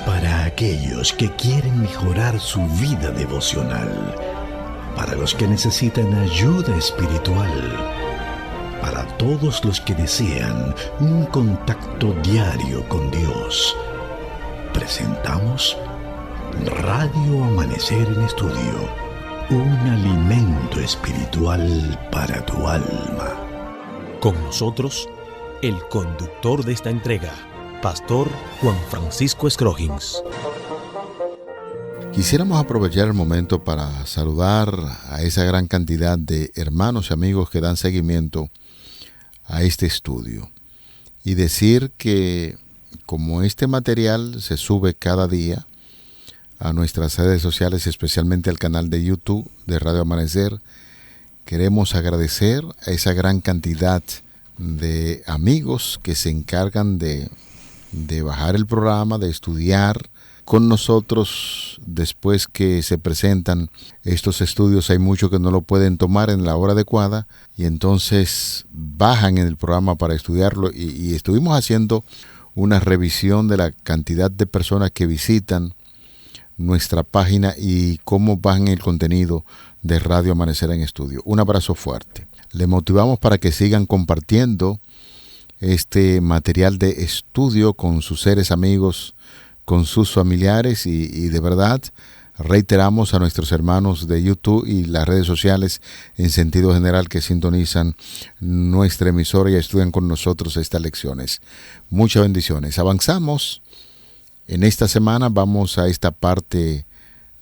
Para aquellos que quieren mejorar su vida devocional, para los que necesitan ayuda espiritual, para todos los que desean un contacto diario con Dios, presentamos Radio Amanecer en Estudio, un alimento espiritual para tu alma. Con nosotros, el conductor de esta entrega, Pastor Juan Francisco Scroggins. Quisiéramos aprovechar el momento para saludar a esa gran cantidad de hermanos y amigos que dan seguimiento a este estudio y decir que como este material se sube cada día a nuestras redes sociales, especialmente al canal de YouTube de Radio Amanecer, queremos agradecer a esa gran cantidad de amigos que se encargan de bajar el programa, de estudiar con nosotros después que se presentan estos estudios. Hay muchos que no lo pueden tomar en la hora adecuada y entonces bajan en el programa para estudiarlo y estuvimos haciendo una revisión de la cantidad de personas que visitan nuestra página y cómo bajan el contenido de Radio Amanecer en Estudio. Un abrazo fuerte. Les motivamos para que sigan compartiendo este material de estudio con sus seres amigos, con sus familiares y de verdad reiteramos a nuestros hermanos de YouTube y las redes sociales en sentido general que sintonizan nuestra emisora y estudian con nosotros estas lecciones. Muchas bendiciones. Avanzamos. En esta semana vamos a esta parte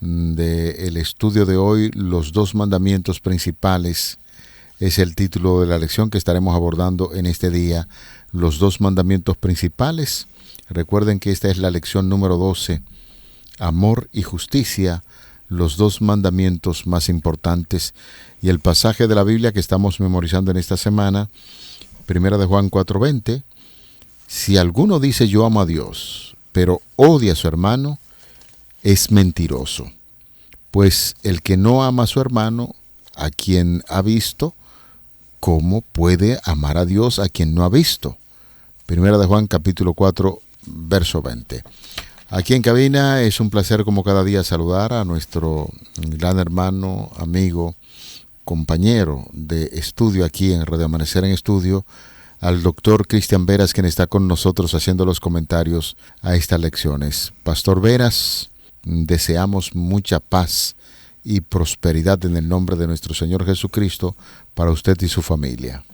del estudio de hoy, los 2 mandamientos principales. Es el título de la lección que estaremos abordando en este día, los 2 mandamientos principales. Recuerden que esta es la lección número 12, amor y justicia, los 2 mandamientos más importantes. Y el pasaje de la Biblia que estamos memorizando en esta semana, 1 de Juan 4:20, si alguno dice yo amo a Dios, pero odia a su hermano, es mentiroso. Pues el que no ama a su hermano, a quien ha visto, ¿cómo puede amar a Dios a quien no ha visto? 1 de Juan capítulo 4, verso 20. Aquí en cabina es un placer como cada día saludar a nuestro gran hermano, amigo, compañero de estudio aquí en Radio Amanecer en Estudio, al doctor Cristian Veras, quien está con nosotros haciendo los comentarios a estas lecciones. Pastor Veras, deseamos mucha paz y prosperidad en el nombre de nuestro Señor Jesucristo para usted y su familia.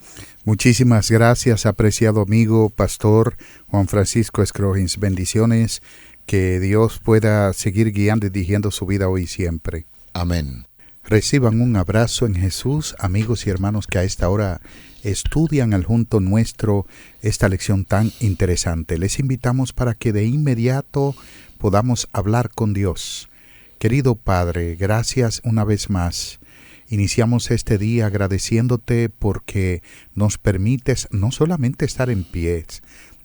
Muchísimas gracias, apreciado amigo, Pastor Juan Francisco Scroggins. Bendiciones, que Dios pueda seguir guiando y dirigiendo su vida hoy y siempre. Amén. Reciban un abrazo en Jesús, amigos y hermanos que a esta hora estudian al junto nuestro esta lección tan interesante. Les invitamos para que de inmediato podamos hablar con Dios. Querido Padre, gracias una vez más. Iniciamos este día agradeciéndote porque nos permites no solamente estar en pie,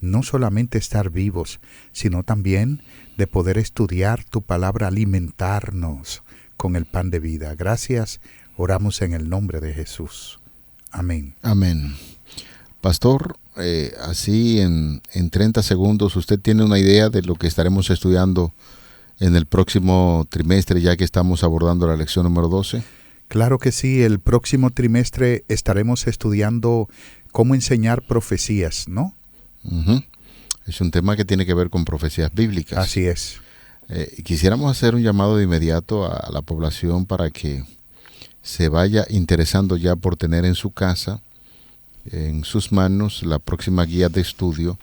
no solamente estar vivos, sino también de poder estudiar tu palabra, alimentarnos con el pan de vida. Gracias, oramos en el nombre de Jesús. Amén. Amén. Pastor, así en 30 segundos, ¿usted tiene una idea de lo que estaremos estudiando en el próximo trimestre, ya que estamos abordando la lección número 12? Claro que sí, el próximo trimestre estaremos estudiando cómo enseñar profecías, ¿no? Uh-huh. Es un tema que tiene que ver con profecías bíblicas. Así es. Quisiéramos hacer un llamado de inmediato a la población para que se vaya interesando ya por tener en su casa, en sus manos, la próxima guía de estudio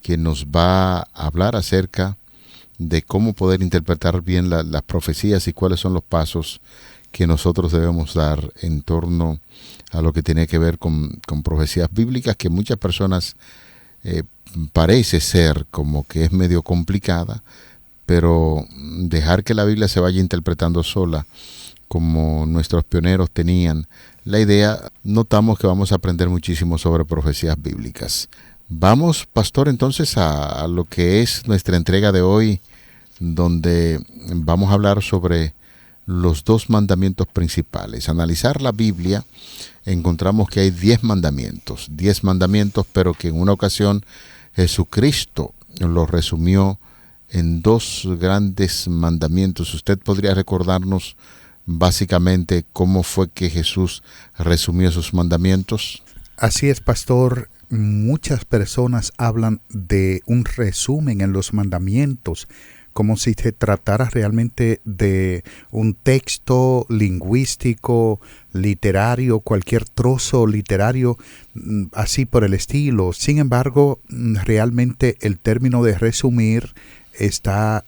que nos va a hablar acerca de cómo poder interpretar bien las profecías y cuáles son los pasos que nosotros debemos dar en torno a lo que tiene que ver con profecías bíblicas, que muchas personas parece ser como que es medio complicada, pero dejar que la Biblia se vaya interpretando sola, como nuestros pioneros tenían la idea, notamos que vamos a aprender muchísimo sobre profecías bíblicas. Vamos, pastor, entonces a lo que es nuestra entrega de hoy, donde vamos a hablar sobre los 2 mandamientos principales. Analizar la Biblia, encontramos que hay 10 mandamientos, pero que en una ocasión Jesucristo los resumió en 2 grandes mandamientos. ¿Usted podría recordarnos básicamente cómo fue que Jesús resumió sus mandamientos? Así es, pastor. Muchas personas hablan de un resumen en los mandamientos, como si se tratara realmente de un texto lingüístico, literario, cualquier trozo literario, así por el estilo. Sin embargo, realmente el término de resumir está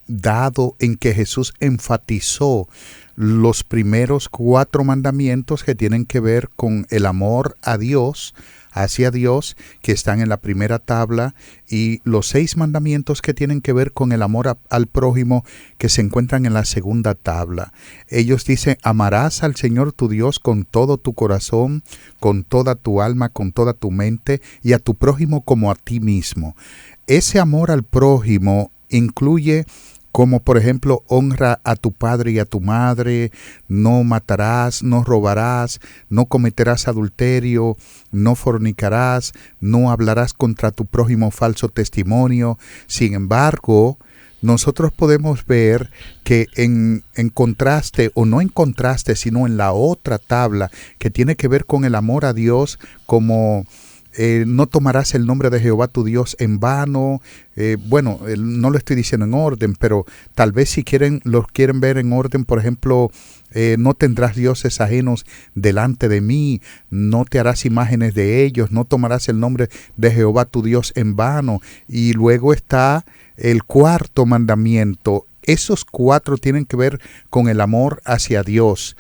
dado en que Jesús enfatizó los primeros 4 mandamientos que tienen que ver con el amor a Dios, hacia Dios, que están en la primera tabla, y los 6 mandamientos que tienen que ver con el amor al prójimo, que se encuentran en la segunda tabla. Ellos dicen: amarás al Señor tu Dios con todo tu corazón, con toda tu alma, con toda tu mente, y a tu prójimo como a ti mismo. Ese amor al prójimo incluye, como por ejemplo, honra a tu padre y a tu madre, no matarás, no robarás, no cometerás adulterio, no fornicarás, no hablarás contra tu prójimo falso testimonio. Sin embargo, nosotros podemos ver que en contraste, o no en contraste, sino en la otra tabla, que tiene que ver con el amor a Dios, como no tomarás el nombre de Jehová tu Dios en vano. No lo estoy diciendo en orden, pero tal vez si los quieren ver en orden, por ejemplo, no tendrás dioses ajenos delante de mí, no te harás imágenes de ellos, no tomarás el nombre de Jehová tu Dios en vano. Y luego está el 4º mandamiento. Esos 4 tienen que ver con el amor hacia Dios,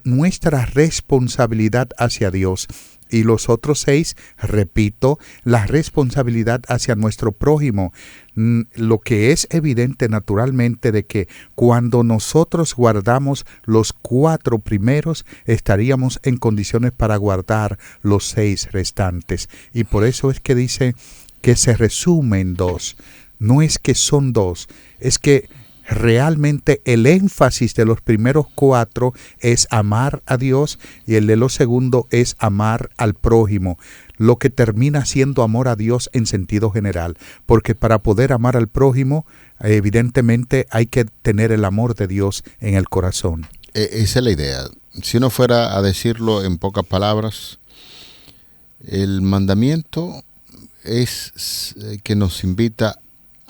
nuestra responsabilidad hacia Dios. Y los otros 6, repito, la responsabilidad hacia nuestro prójimo. Lo que es evidente naturalmente de que cuando nosotros guardamos los 4 primeros, estaríamos en condiciones para guardar los 6 restantes. Y por eso es que dice que se resume en 2. No es que son 2, es que realmente el énfasis de los primeros 4 es amar a Dios, y el de los segundos es amar al prójimo, lo que termina siendo amor a Dios en sentido general, porque para poder amar al prójimo, evidentemente hay que tener el amor de Dios en el corazón. Esa es la idea. Si uno fuera a decirlo en pocas palabras, el mandamiento es que nos invita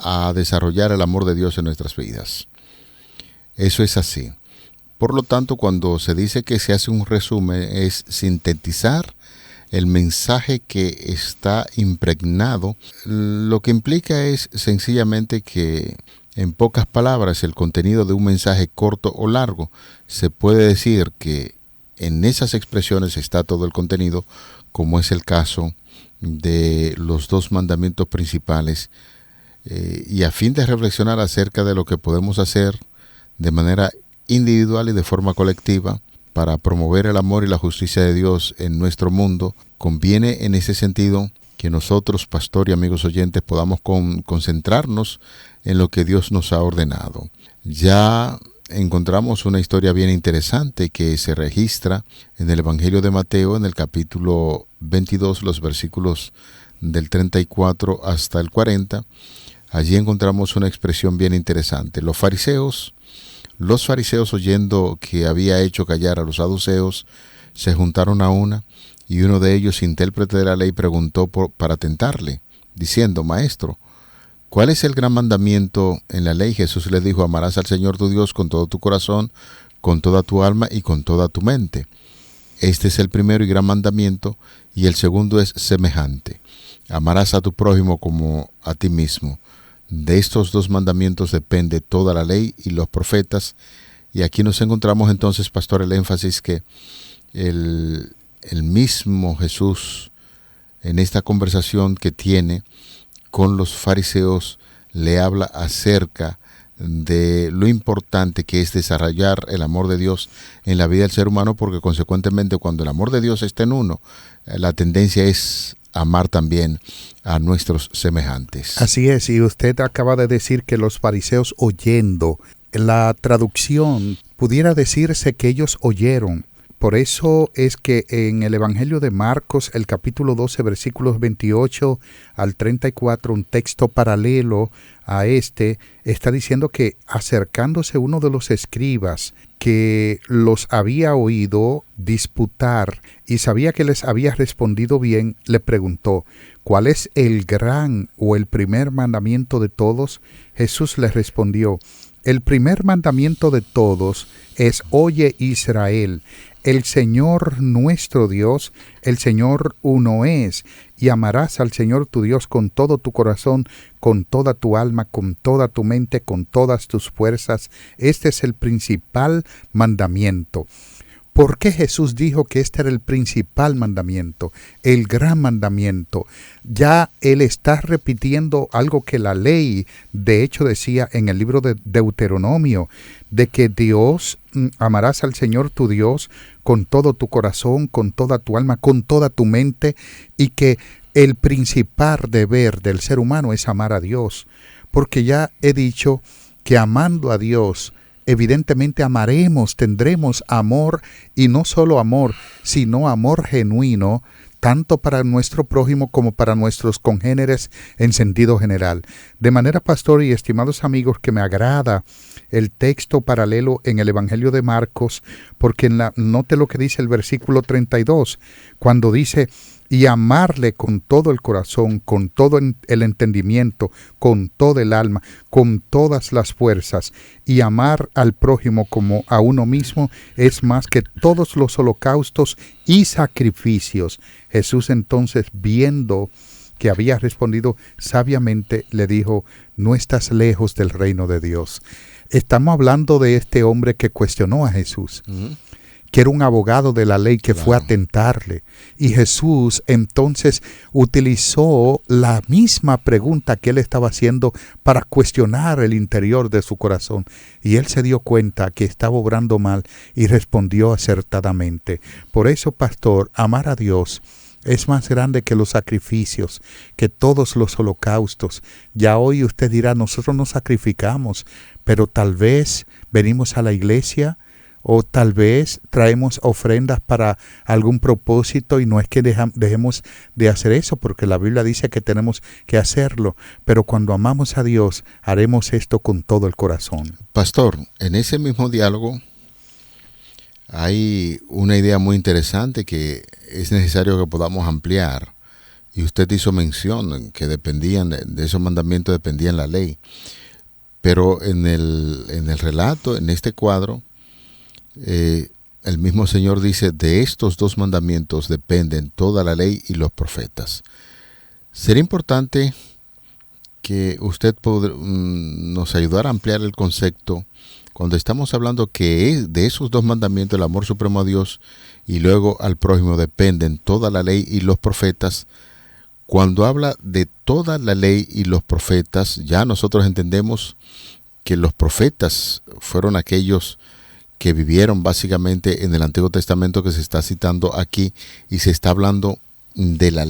a desarrollar el amor de Dios en nuestras vidas. Eso es así. Por lo tanto, cuando se dice que se hace un resumen, es sintetizar el mensaje que está impregnado. Lo que implica es sencillamente que, en pocas palabras, el contenido de un mensaje corto o largo, se puede decir que en esas expresiones está todo el contenido, como es el caso de los 2 mandamientos principales. Y a fin de reflexionar acerca de lo que podemos hacer de manera individual y de forma colectiva para promover el amor y la justicia de Dios en nuestro mundo, conviene en ese sentido que nosotros, pastor y amigos oyentes, podamos concentrarnos en lo que Dios nos ha ordenado. Ya encontramos una historia bien interesante que se registra en el Evangelio de Mateo, en el capítulo 22, los versículos del 34 hasta el 40. Allí encontramos una expresión bien interesante. Los fariseos, oyendo que había hecho callar a los saduceos, se juntaron a una, y uno de ellos, intérprete de la ley, preguntó para tentarle, diciendo: Maestro, ¿cuál es el gran mandamiento en la ley? Jesús le dijo: amarás al Señor tu Dios con todo tu corazón, con toda tu alma y con toda tu mente. Este es el primero y gran mandamiento, y el segundo es semejante: amarás a tu prójimo como a ti mismo. De estos 2 mandamientos depende toda la ley y los profetas. Y aquí nos encontramos entonces, pastor, el énfasis que el mismo Jesús, en esta conversación que tiene con los fariseos, le habla acerca de lo importante que es desarrollar el amor de Dios en la vida del ser humano, porque consecuentemente cuando el amor de Dios está en uno, la tendencia es amar también a nuestros semejantes. Así es, y usted acaba de decir que los fariseos oyendo, la traducción pudiera decirse que ellos oyeron, por eso es que en el Evangelio de Marcos, el capítulo 12, versículos 28 al 34, un texto paralelo a este, está diciendo que acercándose uno de los escribas que los había oído disputar y sabía que les había respondido bien, le preguntó: ¿cuál es el gran o el primer mandamiento de todos? Jesús les respondió: el primer mandamiento de todos es: oye Israel, el Señor nuestro Dios, el Señor uno es, y amarás al Señor tu Dios con todo tu corazón, con toda tu alma, con toda tu mente, con todas tus fuerzas. Este es el principal mandamiento. ¿Por qué Jesús dijo que este era el principal mandamiento, el gran mandamiento? Ya Él está repitiendo algo que la ley, de hecho, decía en el libro de Deuteronomio, de que Dios, amarás al Señor tu Dios con todo tu corazón, con toda tu alma, con toda tu mente, y que el principal deber del ser humano es amar a Dios. Porque ya he dicho que amando a Dios, evidentemente amaremos, tendremos amor, y no solo amor, sino amor genuino, tanto para nuestro prójimo como para nuestros congéneres en sentido general. De manera, pastor y estimados amigos, que me agrada el texto paralelo en el Evangelio de Marcos, porque note lo que dice el versículo 32, cuando dice: y amarle con todo el corazón, con todo el entendimiento, con todo el alma, con todas las fuerzas, y amar al prójimo como a uno mismo es más que todos los holocaustos y sacrificios. Jesús entonces, viendo que había respondido sabiamente, le dijo: no estás lejos del reino de Dios. Estamos hablando de este hombre que cuestionó a Jesús. Que era un abogado de la ley que fue a tentarle. Y Jesús entonces utilizó la misma pregunta que él estaba haciendo para cuestionar el interior de su corazón. Y él se dio cuenta que estaba obrando mal y respondió acertadamente. Por eso, pastor, amar a Dios es más grande que los sacrificios, que todos los holocaustos. Ya hoy usted dirá: nosotros no sacrificamos, pero tal vez venimos a la iglesia, o tal vez traemos ofrendas para algún propósito, y no es que dejemos de hacer eso, porque la Biblia dice que tenemos que hacerlo, pero cuando amamos a Dios, haremos esto con todo el corazón. Pastor, en ese mismo diálogo hay una idea muy interesante que es necesario que podamos ampliar, y usted hizo mención que dependían de esos mandamientos, dependían la ley, pero en el relato, en este cuadro, el mismo Señor dice: de estos dos mandamientos dependen toda la ley y los profetas. Sería importante que usted nos ayudara a ampliar el concepto cuando estamos hablando que de esos dos mandamientos, el amor supremo a Dios y luego al prójimo, dependen toda la ley y los profetas. Cuando habla de toda la ley y los profetas, ya nosotros entendemos que los profetas fueron aquellos que vivieron básicamente en el Antiguo Testamento que se está citando aquí, y se está hablando de la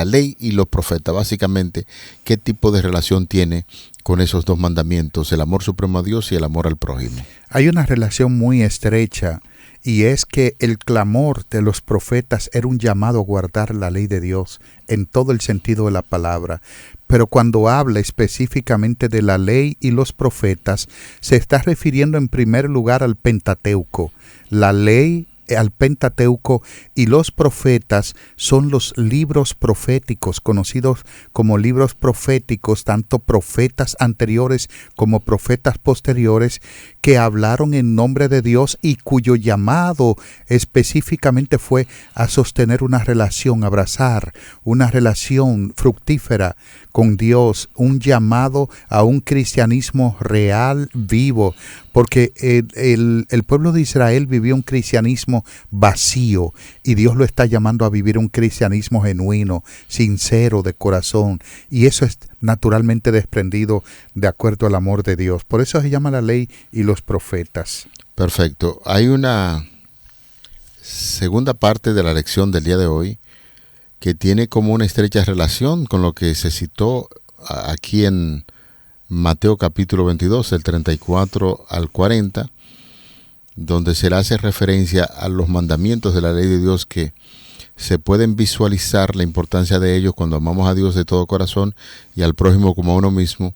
ley y los profetas. Básicamente, ¿qué tipo de relación tiene con esos dos mandamientos, el amor supremo a Dios y el amor al prójimo? Hay una relación muy estrecha, y es que el clamor de los profetas era un llamado a guardar la ley de Dios en todo el sentido de la palabra. Pero cuando habla específicamente de la ley y los profetas, se está refiriendo en primer lugar al Pentateuco. La ley, al Pentateuco, y los profetas son los libros proféticos, conocidos como libros proféticos, tanto profetas anteriores como profetas posteriores, que hablaron en nombre de Dios y cuyo llamado específicamente fue a sostener una relación, abrazar una relación fructífera con Dios, un llamado a un cristianismo real, vivo, porque el pueblo de Israel vivió un cristianismo vacío, y Dios lo está llamando a vivir un cristianismo genuino, sincero, de corazón, y eso es naturalmente desprendido de acuerdo al amor de Dios. Por eso se llama la ley y los profetas. Perfecto. Hay una segunda parte de la lección del día de hoy que tiene como una estrecha relación con lo que se citó aquí en Mateo capítulo 22, del 34 al 40, donde se le hace referencia a los mandamientos de la ley de Dios, que se pueden visualizar la importancia de ellos cuando amamos a Dios de todo corazón y al prójimo como a uno mismo.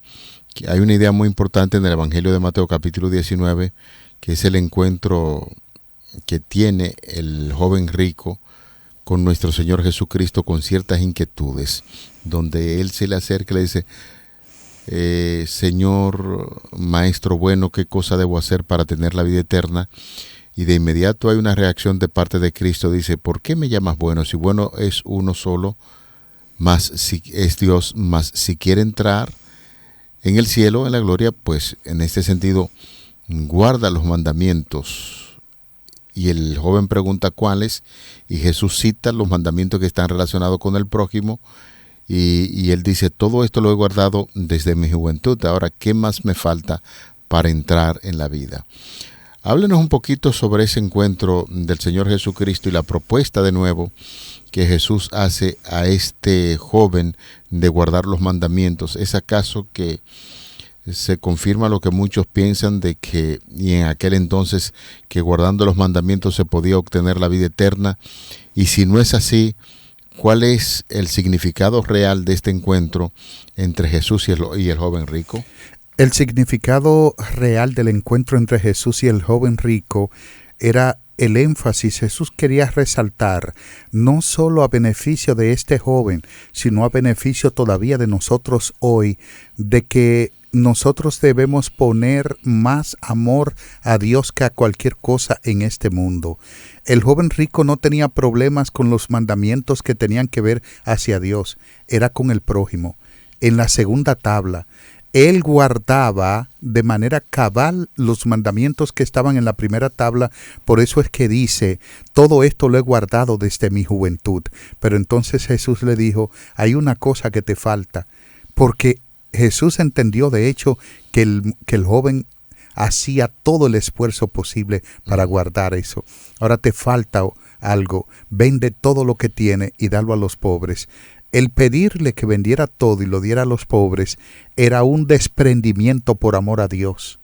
Que hay una idea muy importante en el Evangelio de Mateo capítulo 19, que es el encuentro que tiene el joven rico con nuestro Señor Jesucristo con ciertas inquietudes, donde Él se le acerca y le dice: Señor, maestro bueno, ¿qué cosa debo hacer para tener la vida eterna? Y de inmediato hay una reacción de parte de Cristo. Dice: ¿por qué me llamas bueno? Si bueno es uno solo, más si es Dios, más si quiere entrar en el cielo, en la gloria, pues en este sentido guarda los mandamientos. Y el joven pregunta cuáles, y Jesús cita los mandamientos que están relacionados con el prójimo, y él dice: todo esto lo he guardado desde mi juventud, ahora ¿qué más me falta para entrar en la vida? Háblenos un poquito sobre ese encuentro del Señor Jesucristo y la propuesta de nuevo que Jesús hace a este joven de guardar los mandamientos. ¿Es acaso que se confirma lo que muchos piensan de que, y en aquel entonces, que guardando los mandamientos se podía obtener la vida eterna? Y si no es así, ¿cuál es el significado real de este encuentro entre Jesús y el joven rico? El significado real del encuentro entre Jesús y el joven rico era el énfasis. Jesús quería resaltar, no solo a beneficio de este joven, sino a beneficio todavía de nosotros hoy, de que nosotros debemos poner más amor a Dios que a cualquier cosa en este mundo. El joven rico no tenía problemas con los mandamientos que tenían que ver hacia Dios, era con el prójimo. En la segunda tabla, él guardaba de manera cabal los mandamientos que estaban en la primera tabla. Por eso es que dice: todo esto lo he guardado desde mi juventud. Pero entonces Jesús le dijo: hay una cosa que te falta. Porque Jesús entendió de hecho que el joven hacía todo el esfuerzo posible para guardar eso. Ahora te falta algo. Vende todo lo que tiene y dalo a los pobres. El pedirle que vendiera todo y lo diera a los pobres era un desprendimiento por amor a Dios.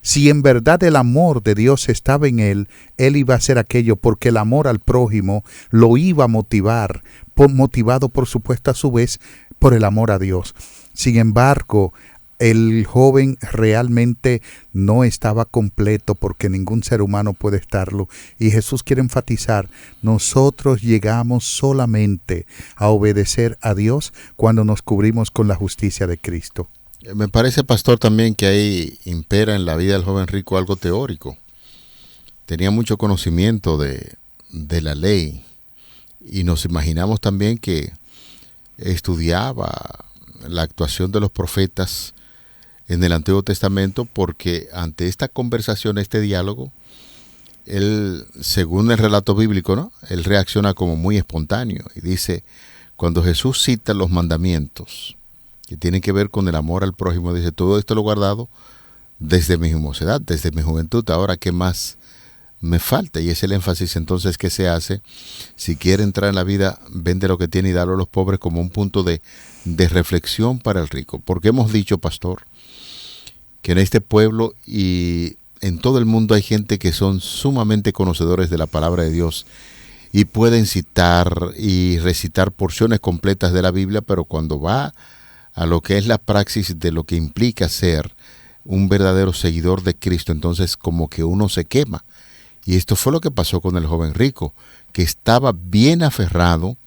Si en verdad el amor de Dios estaba en él iba a hacer aquello porque el amor al prójimo lo iba a motivar, motivado por supuesto a su vez por el amor a Dios. Sin embargo, el joven realmente no estaba completo, porque ningún ser humano puede estarlo. Y Jesús quiere enfatizar: nosotros llegamos solamente a obedecer a Dios cuando nos cubrimos con la justicia de Cristo. Me parece, pastor, también que ahí impera en la vida del joven rico algo teórico. Tenía mucho conocimiento de la ley, y nos imaginamos también que estudiaba la actuación de los profetas en el Antiguo Testamento, porque ante esta conversación, este diálogo, él, según el relato bíblico, ¿no?, él reacciona como muy espontáneo y dice: cuando Jesús cita los mandamientos que tienen que ver con el amor al prójimo, dice: todo esto lo he guardado desde mi mocedad, desde mi juventud, ahora ¿qué más me falta? Y es el énfasis entonces que se hace: si quiere entrar en la vida, vende lo que tiene y dalo a los pobres, como un punto de reflexión para el rico. Porque hemos dicho, pastor, que en este pueblo y en todo el mundo hay gente que son sumamente conocedores de la palabra de Dios y pueden citar y recitar porciones completas de la Biblia, pero cuando va a lo que es la praxis de lo que implica ser un verdadero seguidor de Cristo, entonces como que uno se quema. Y esto fue lo que pasó con el joven rico, que estaba bien aferrado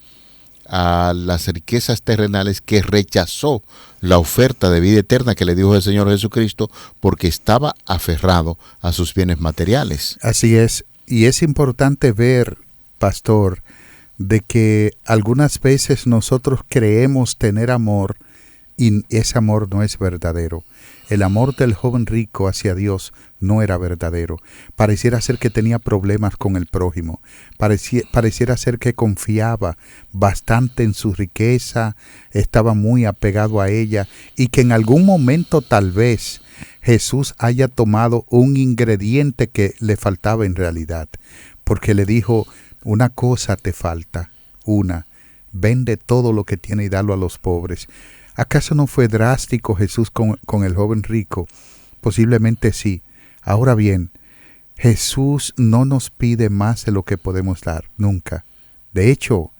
a las riquezas terrenales, que rechazó la oferta de vida eterna que le dijo el Señor Jesucristo, porque estaba aferrado a sus bienes materiales. Así es, y es importante ver, pastor, de que algunas veces nosotros creemos tener amor y ese amor no es verdadero. El amor del joven rico hacia Dios no era verdadero. Pareciera ser que tenía problemas con el prójimo. Pareciera ser que confiaba bastante en su riqueza, estaba muy apegado a ella, y que en algún momento tal vez Jesús haya tomado un ingrediente que le faltaba en realidad, porque le dijo: una cosa te falta, vende todo lo que tiene y dalo a los pobres. ¿Acaso no fue drástico Jesús con el joven rico? Posiblemente sí. Ahora bien, Jesús no nos pide más de lo que podemos dar, nunca. De hecho,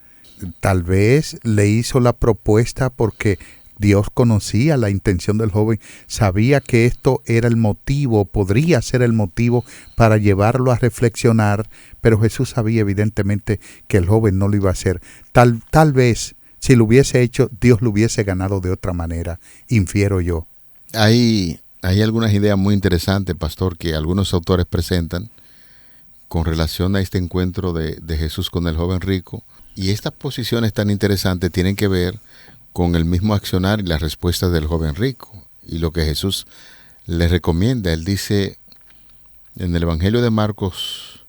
tal vez le hizo la propuesta porque Dios conocía la intención del joven, sabía que esto era el motivo, podría ser el motivo para llevarlo a reflexionar, pero Jesús sabía evidentemente que el joven no lo iba a hacer. Tal vez, si lo hubiese hecho, Dios lo hubiese ganado de otra manera, infiero yo. Hay algunas ideas muy interesantes, pastor, que algunos autores presentan con relación a este encuentro de Jesús con el joven rico. Y estas posiciones tan interesantes tienen que ver con el mismo accionar y las respuestas del joven rico y lo que Jesús le recomienda. Él dice, en el Evangelio de Marcos,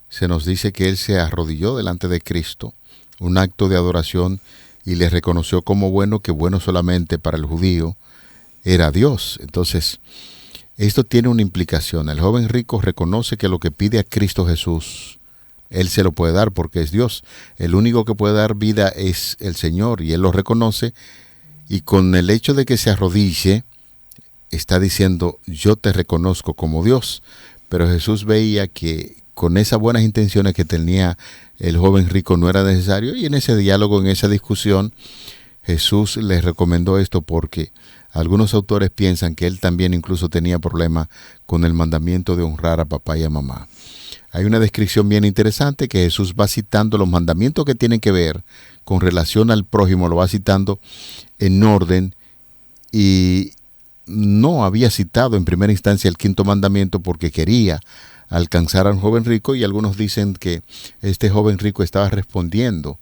se nos dice que él se arrodilló delante de Cristo, un acto de adoración, y le reconoció como bueno, que bueno solamente para el judío era Dios. Entonces, esto tiene una implicación. El joven rico reconoce que lo que pide a Cristo Jesús, Él se lo puede dar porque es Dios. El único que puede dar vida es el Señor, y él lo reconoce, y con el hecho de que se arrodille, está diciendo, yo te reconozco como Dios. Pero Jesús veía que con esas buenas intenciones que tenía el joven rico no era necesario, y en ese diálogo, en esa discusión, Jesús les recomendó esto porque algunos autores piensan que él también incluso tenía problemas con el mandamiento de honrar a papá y a mamá. Hay una descripción bien interesante que Jesús va citando los mandamientos que tienen que ver con relación al prójimo, lo va citando en orden, y no había citado en primera instancia el 5º mandamiento porque quería alcanzar a un joven rico, y algunos dicen que este joven rico estaba respondiendo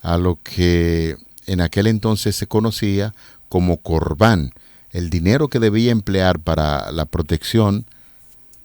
a lo que en aquel entonces se conocía como corbán, el dinero que debía emplear para la protección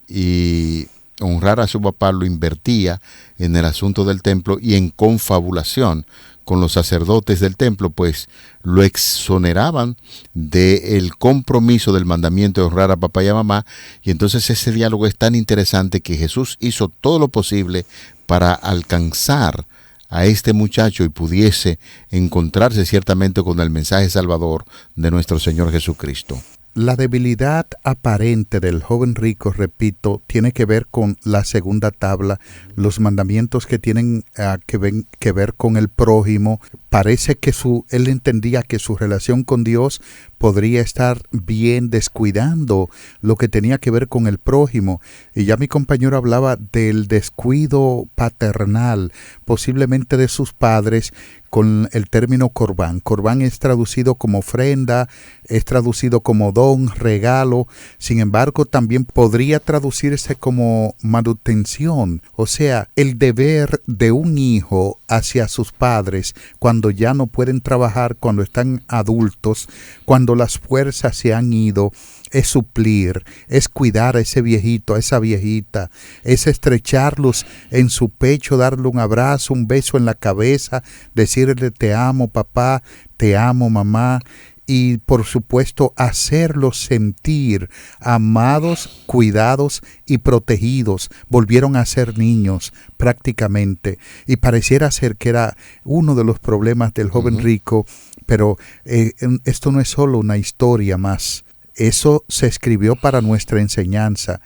y honrar a su papá, lo invertía en el asunto del templo y en confabulación con los sacerdotes del templo, pues lo exoneraban del compromiso del mandamiento de honrar a papá y a mamá. Y entonces ese diálogo es tan interesante que Jesús hizo todo lo posible para alcanzar a este muchacho y pudiese encontrarse ciertamente con el mensaje salvador de nuestro Señor Jesucristo. La debilidad aparente del joven rico, repito, tiene que ver con la segunda tabla, los mandamientos que tienen que ver con el prójimo. Parece que él entendía que su relación con Dios podría estar bien descuidando lo que tenía que ver con el prójimo. Y ya mi compañero hablaba del descuido paternal, posiblemente de sus padres, con el término corbán. Corbán es traducido como ofrenda, es traducido como don, regalo. Sin embargo, también podría traducirse como manutención. O sea, el deber de un hijo hacia sus padres cuando ya no pueden trabajar, cuando están adultos, cuando las fuerzas se han ido, es suplir, es cuidar a ese viejito, a esa viejita, es estrecharlos en su pecho, darle un abrazo, un beso en la cabeza, decirle te amo papá, te amo mamá, y por supuesto hacerlos sentir amados, cuidados y protegidos. Volvieron a ser niños prácticamente, y pareciera ser que era uno de los problemas del joven rico, pero esto no es solo una historia más. Eso se escribió para nuestra enseñanza.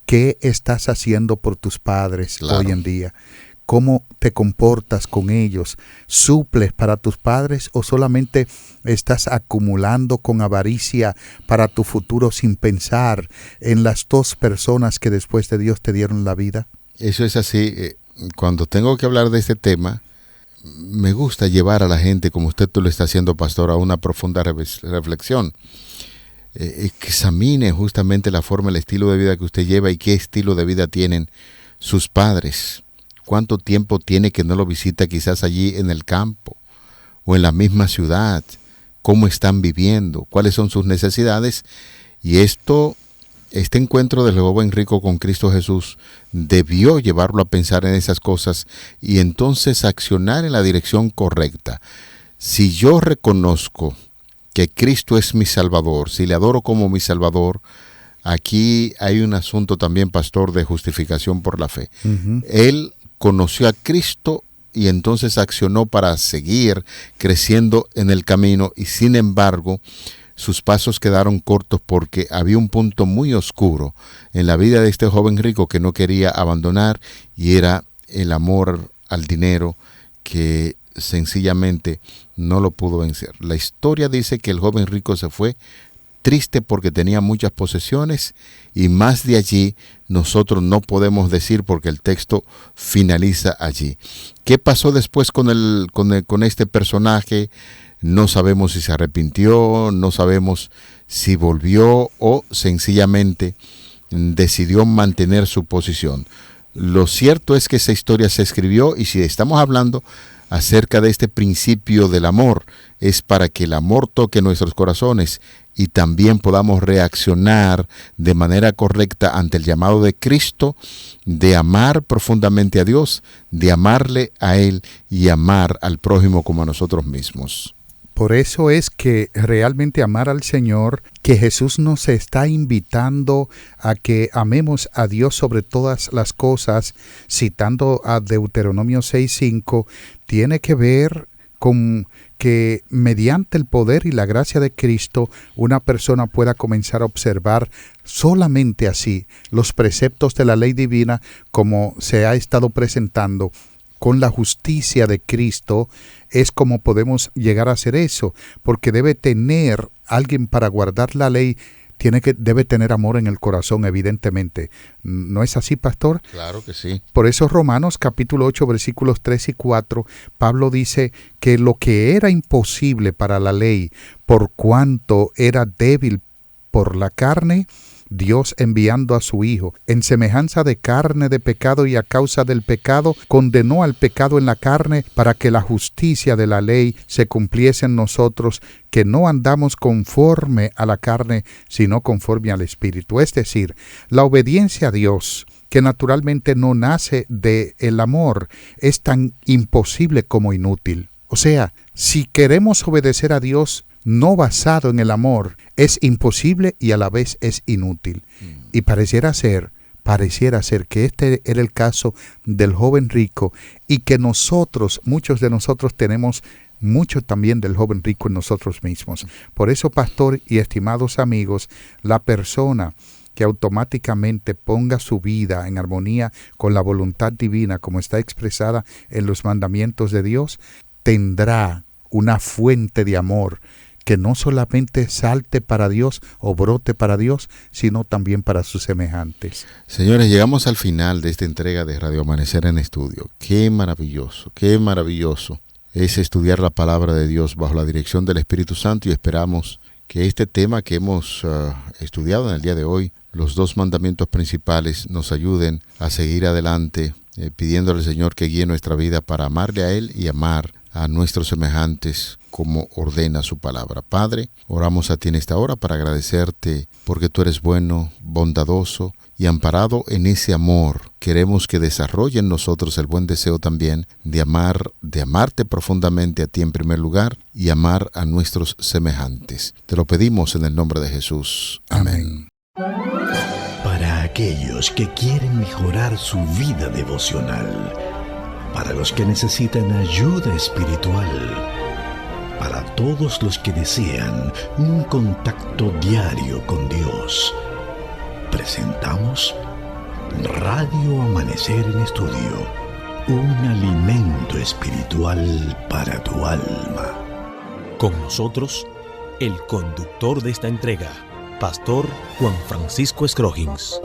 ¿Qué estás haciendo por tus padres hoy en día? ¿Cómo te comportas con ellos? ¿Suples para tus padres o solamente estás acumulando con avaricia para tu futuro sin pensar en las 2 personas que después de Dios te dieron la vida? Eso es así. Cuando tengo que hablar de este tema, me gusta llevar a la gente, como usted lo está haciendo, pastor, a una profunda reflexión. Que examine justamente la forma, el estilo de vida que usted lleva y qué estilo de vida tienen sus padres. ¿Cuánto tiempo tiene que no lo visita quizás allí en el campo o en la misma ciudad? ¿Cómo están viviendo? ¿Cuáles son sus necesidades? Y este encuentro del joven rico con Cristo Jesús debió llevarlo a pensar en esas cosas y entonces accionar en la dirección correcta. Si yo reconozco que Cristo es mi Salvador, si le adoro como mi Salvador, aquí hay un asunto también, pastor, de justificación por la fe. Él conoció a Cristo y entonces accionó para seguir creciendo en el camino, y sin embargo sus pasos quedaron cortos porque había un punto muy oscuro en la vida de este joven rico que no quería abandonar, y era el amor al dinero, que sencillamente no lo pudo vencer. La historia dice que el joven rico se fue triste porque tenía muchas posesiones, y más de allí nosotros no podemos decir porque el texto finaliza allí. ¿Qué pasó después con este personaje? No sabemos si se arrepintió, no sabemos si volvió o sencillamente decidió mantener su posición. Lo cierto es que esa historia se escribió, y si estamos hablando acerca de este principio del amor, es para que el amor toque nuestros corazones y también podamos reaccionar de manera correcta ante el llamado de Cristo de amar profundamente a Dios, de amarle a Él y amar al prójimo como a nosotros mismos. Por eso es que realmente amar al Señor, que Jesús nos está invitando a que amemos a Dios sobre todas las cosas, citando a Deuteronomio 6:5, tiene que ver con que mediante el poder y la gracia de Cristo, una persona pueda comenzar a observar solamente así los preceptos de la ley divina como se ha estado presentando. Con la justicia de Cristo es como podemos llegar a hacer eso, porque debe tener alguien para guardar la ley, debe tener amor en el corazón, evidentemente. ¿No es así, pastor? Claro que sí. Por eso Romanos capítulo 8, versículos 3 y 4, Pablo dice que lo que era imposible para la ley, por cuanto era débil por la carne, Dios, enviando a su Hijo, en semejanza de carne de pecado y a causa del pecado, condenó al pecado en la carne para que la justicia de la ley se cumpliese en nosotros, que no andamos conforme a la carne, sino conforme al Espíritu. Es decir, la obediencia a Dios, que naturalmente no nace del amor, es tan imposible como inútil. O sea, si queremos obedecer a Dios no basado en el amor, es imposible y a la vez es inútil. Y pareciera ser que este era el caso del joven rico, y que muchos de nosotros tenemos mucho también del joven rico en nosotros mismos. Por eso, pastor y estimados amigos, la persona que automáticamente ponga su vida en armonía con la voluntad divina, como está expresada en los mandamientos de Dios, tendrá una fuente de amor que no solamente salte para Dios o brote para Dios, sino también para sus semejantes. Señores, llegamos al final de esta entrega de Radio Amanecer en Estudio. Qué maravilloso es estudiar la palabra de Dios bajo la dirección del Espíritu Santo, y esperamos que este tema que hemos estudiado en el día de hoy, los 2 mandamientos principales, nos ayuden a seguir adelante, pidiéndole al Señor que guíe nuestra vida para amarle a Él y amar a nuestros semejantes como ordena su palabra. Padre, oramos a ti en esta hora para agradecerte porque tú eres bueno, bondadoso, y amparado en ese amor, queremos que desarrolle en nosotros el buen deseo también de amarte profundamente a ti en primer lugar y amar a nuestros semejantes. Te lo pedimos en el nombre de Jesús. Amén. Para aquellos que quieren mejorar su vida devocional, para los que necesitan ayuda espiritual, para todos los que desean un contacto diario con Dios, presentamos Radio Amanecer en Estudio, un alimento espiritual para tu alma. Con nosotros, el conductor de esta entrega, Pastor Juan Francisco Scroggins.